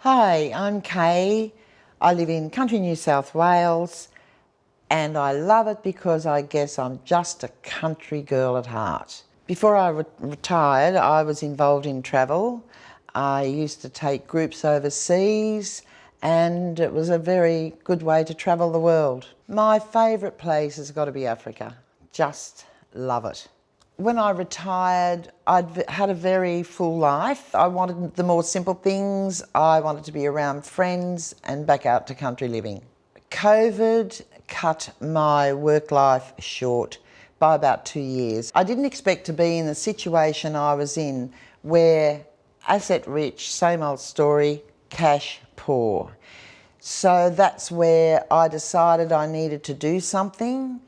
Hi, I'm Kay. I live in country New South Wales and I love it because I guess I'm just a country girl at heart. Before I retired, I was involved in travel. I used to take groups overseas and it was a very good way to travel the world. My favourite place has got to be Africa. Just love it. When I retired, I'd had a very full life. I wanted the more simple things. I wanted to be around friends and back out to country living. COVID cut my work life short by about 2 years. I didn't expect to be in the situation I was in where asset rich, same old story, cash poor. So that's where I decided I needed to do something,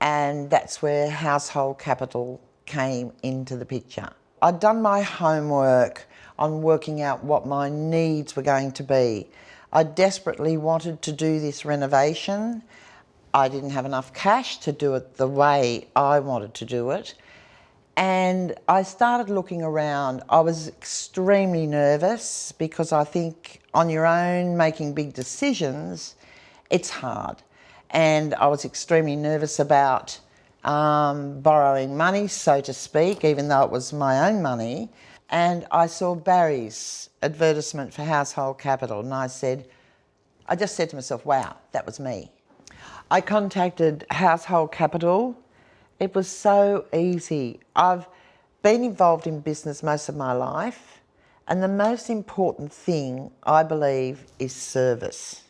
and that's where household capital came into the picture. I'd done my homework on working out what my needs were going to be. I desperately wanted to do this renovation. I didn't have enough cash to do it the way I wanted to do it. And I started looking around. I was extremely nervous because I think on your own, making big decisions, it's hard. And I was extremely nervous about borrowing money, so to speak, even though it was my own money. And I saw Barry's advertisement for household capital and I just said to myself, wow, that was me. I contacted Household Capital. It was so easy. I've been involved in business most of my life, and the most important thing, I believe, is service.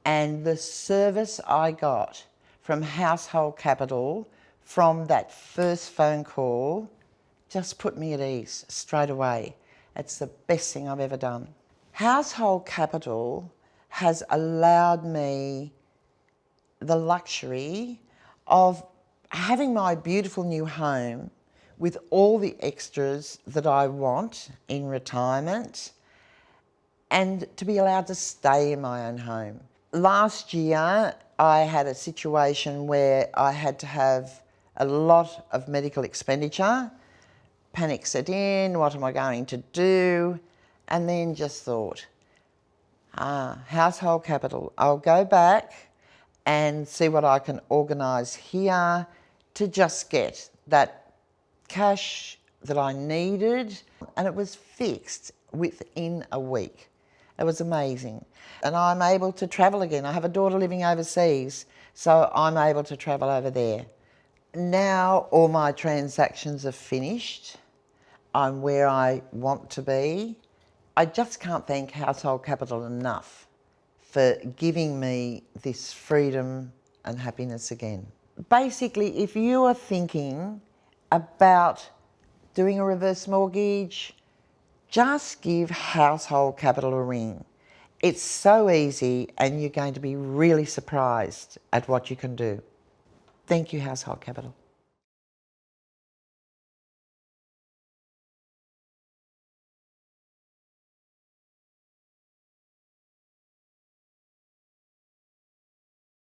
And the service I got from Household Capital from that first phone call just put me at ease straight away. It's the best thing I've ever done. Household Capital has allowed me the luxury of having my beautiful new home with all the extras that I want in retirement and to be allowed to stay in my own home. Last year, I had a situation where I had to have a lot of medical expenditure. Panic set in, what am I going to do? And then just thought, Household Capital, I'll go back and see what I can organise here to just get that cash that I needed, and it was fixed within a week. It was amazing. And I'm able to travel again. I have a daughter living overseas, so I'm able to travel over there. Now all my transactions are finished. I'm where I want to be. I just can't thank Household Capital enough for giving me this freedom and happiness again. Basically, if you are thinking about doing a reverse mortgage, just give Household Capital a ring. It's so easy and you're going to be really surprised at what you can do. Thank you, Household Capital.